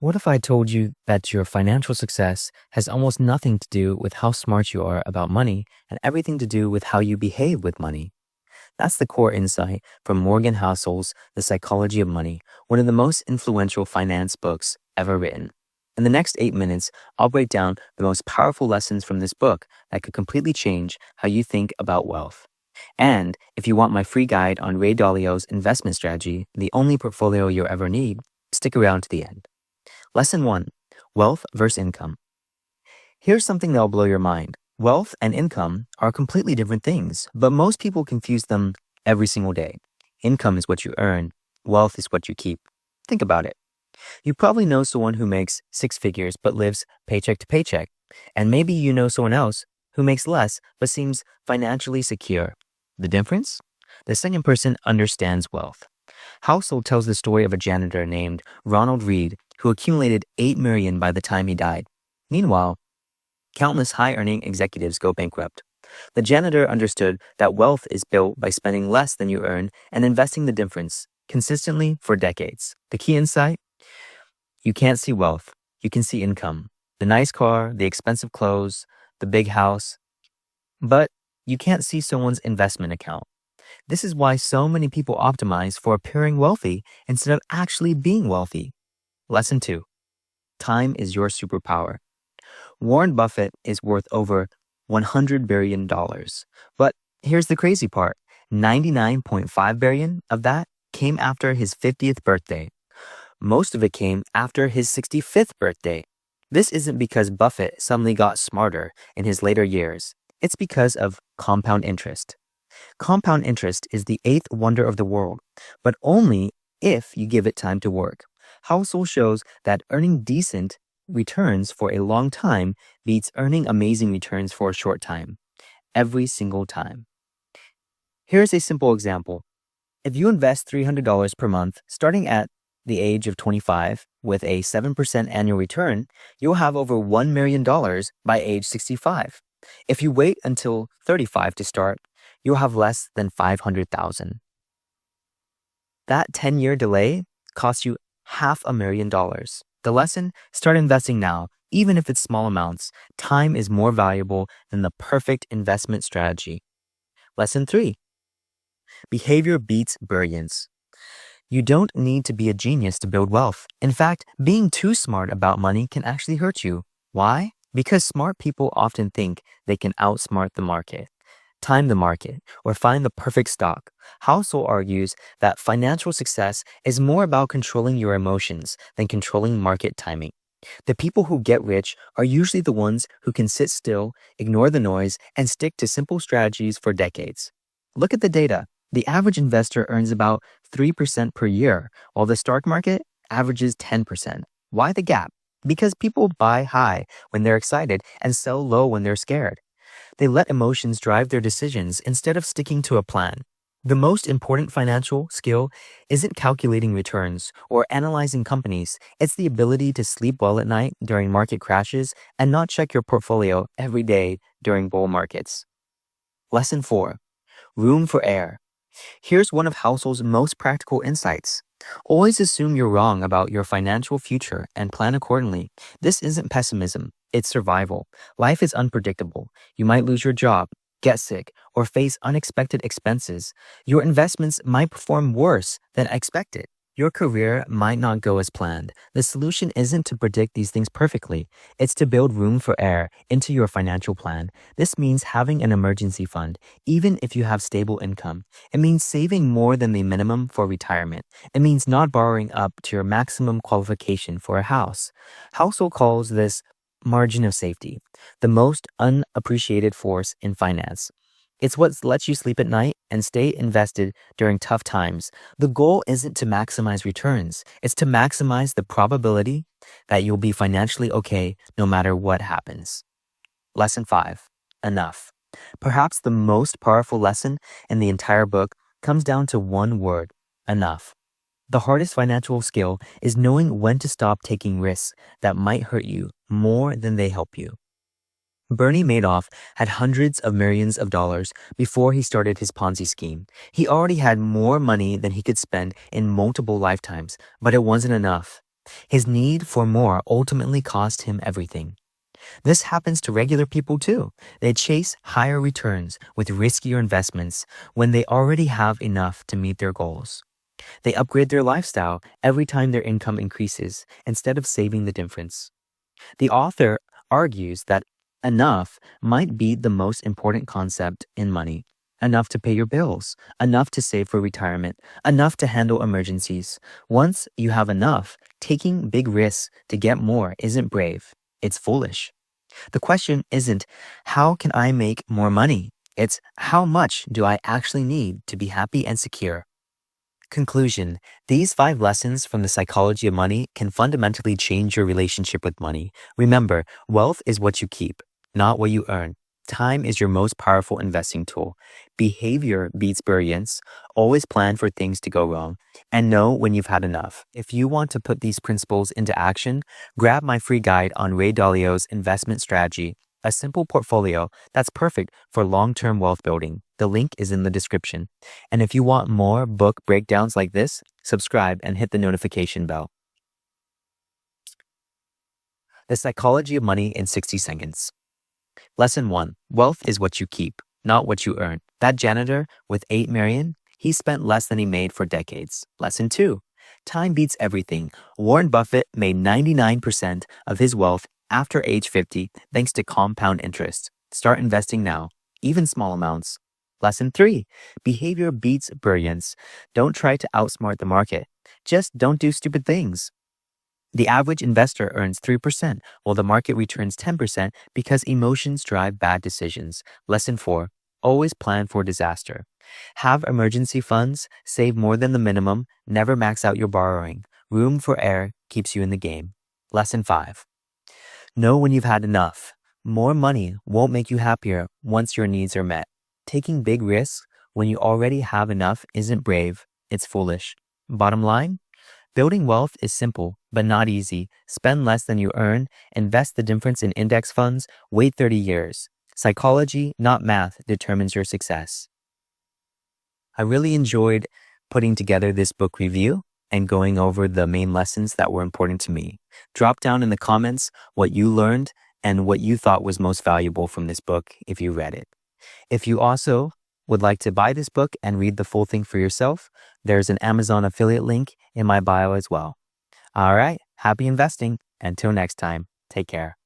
What if I told you that your financial success has almost nothing to do with how smart you are about money and everything to do with how you behave with money? That's the core insight from Morgan Housel's The Psychology of Money, one of the most influential finance books ever written. In the next 8 minutes, I'll break down the most powerful lessons from this book that could completely change how you think about wealth. And if you want my free guide on Ray Dalio's investment strategy, the only portfolio you'll ever need, stick around to the end. Lesson 1. Wealth versus income. Here's something that'll blow your mind. Wealth and income are completely different things, but most people confuse them every single day. Income is what you earn. Wealth is what you keep. Think about it. You probably know someone who makes six figures but lives paycheck to paycheck. And maybe you know someone else who makes less but seems financially secure. The difference? The second person understands wealth. Housel tells the story of a janitor named Ronald Reed who accumulated $8 million by the time he died. Meanwhile, countless high-earning executives go bankrupt. The janitor understood that wealth is built by spending less than you earn and investing the difference consistently for decades. The key insight? You can't see wealth. You can see income. The nice car, the expensive clothes, the big house. But you can't see someone's investment account. This is why so many people optimize for appearing wealthy instead of actually being wealthy. Lesson 2. Time is your superpower. Warren Buffett is worth over $100 billion. But here's the crazy part. 99.5 billion of that came after his 50th birthday. Most of it came after his 65th birthday. This isn't because Buffett suddenly got smarter in his later years. It's because of compound interest. Compound interest is the eighth wonder of the world, but only if you give it time to work. Housel shows that earning decent returns for a long time beats earning amazing returns for a short time. Every single time. Here's a simple example. If you invest $300 per month starting at the age of 25 with a 7% annual return, you'll have over $1 million by age 65. If you wait until 35 to start, you'll have less than $500,000. That 10-year delay costs you $500,000. The lesson? Start investing now, even if it's small amounts. Time is more valuable than the perfect investment strategy. Lesson 3. Behavior beats brilliance. You don't need to be a genius to build wealth. In fact, being too smart about money can actually hurt you. Why? Because smart people often think they can outsmart the market, time the market, or find the perfect stock. Housel argues that financial success is more about controlling your emotions than controlling market timing. The people who get rich are usually the ones who can sit still, ignore the noise, and stick to simple strategies for decades. Look at the data. The average investor earns about 3% per year, while the stock market averages 10%. Why the gap? Because people buy high when they're excited and sell low when they're scared. They let emotions drive their decisions instead of sticking to a plan. The most important financial skill isn't calculating returns or analyzing companies. It's the ability to sleep well at night during market crashes and not check your portfolio every day during bull markets. Lesson 4. Room for error. Here's one of Housel's most practical insights. Always assume you're wrong about your financial future and plan accordingly. This isn't pessimism, it's survival. Life is unpredictable. You might lose your job, get sick, or face unexpected expenses. Your investments might perform worse than expected. Your career might not go as planned. The solution isn't to predict these things perfectly. It's to build room for error into your financial plan. This means having an emergency fund, even if you have stable income. It means saving more than the minimum for retirement. It means not borrowing up to your maximum qualification for a house. Housel calls this margin of safety, the most unappreciated force in finance. It's what lets you sleep at night and stay invested during tough times. The goal isn't to maximize returns. It's to maximize the probability that you'll be financially okay no matter what happens. Lesson 5. Enough. Perhaps the most powerful lesson in the entire book comes down to one word: enough. The hardest financial skill is knowing when to stop taking risks that might hurt you more than they help you. Bernie Madoff had hundreds of millions of dollars before he started his Ponzi scheme. He already had more money than he could spend in multiple lifetimes, but it wasn't enough. His need for more ultimately cost him everything. This happens to regular people too. They chase higher returns with riskier investments when they already have enough to meet their goals. They upgrade their lifestyle every time their income increases instead of saving the difference. The author argues that enough might be the most important concept in money. Enough to pay your bills, enough to save for retirement, enough to handle emergencies. Once you have enough, taking big risks to get more isn't brave. It's foolish. The question isn't, how can I make more money? It's, how much do I actually need to be happy and secure? Conclusion. These 5 lessons from the psychology of money can fundamentally change your relationship with money. Remember, wealth is what you keep, not what you earn. Time is your most powerful investing tool. Behavior beats brilliance. Always plan for things to go wrong and know when you've had enough. If you want to put these principles into action, grab my free guide on Ray Dalio's investment strategy, a simple portfolio that's perfect for long-term wealth building. The link is in the description. And if you want more book breakdowns like this, subscribe and hit the notification bell. The Psychology of Money in 60 Seconds. Lesson 1. Wealth is what you keep, not what you earn. That janitor with $8 million, he spent less than he made for decades. Lesson 2. Time beats everything. Warren Buffett made 99% of his wealth after age 50 thanks to compound interest. Start investing now, even small amounts. Lesson 3. Behavior beats brilliance. Don't try to outsmart the market. Just don't do stupid things. The average investor earns 3%, while the market returns 10% because emotions drive bad decisions. Lesson 4. Always plan for disaster. Have emergency funds, save more than the minimum, never max out your borrowing. Room for error keeps you in the game. Lesson 5. Know when you've had enough. More money won't make you happier once your needs are met. Taking big risks when you already have enough isn't brave, it's foolish. Bottom line? Building wealth is simple, but not easy. Spend less than you earn, invest the difference in index funds, wait 30 years. Psychology, not math, determines your success. I really enjoyed putting together this book review and going over the main lessons that were important to me. Drop down in the comments what you learned and what you thought was most valuable from this book if you read it. If you also would like to buy this book and read the full thing for yourself, there's an Amazon affiliate link in my bio as well. All right, happy investing. Until next time, take care.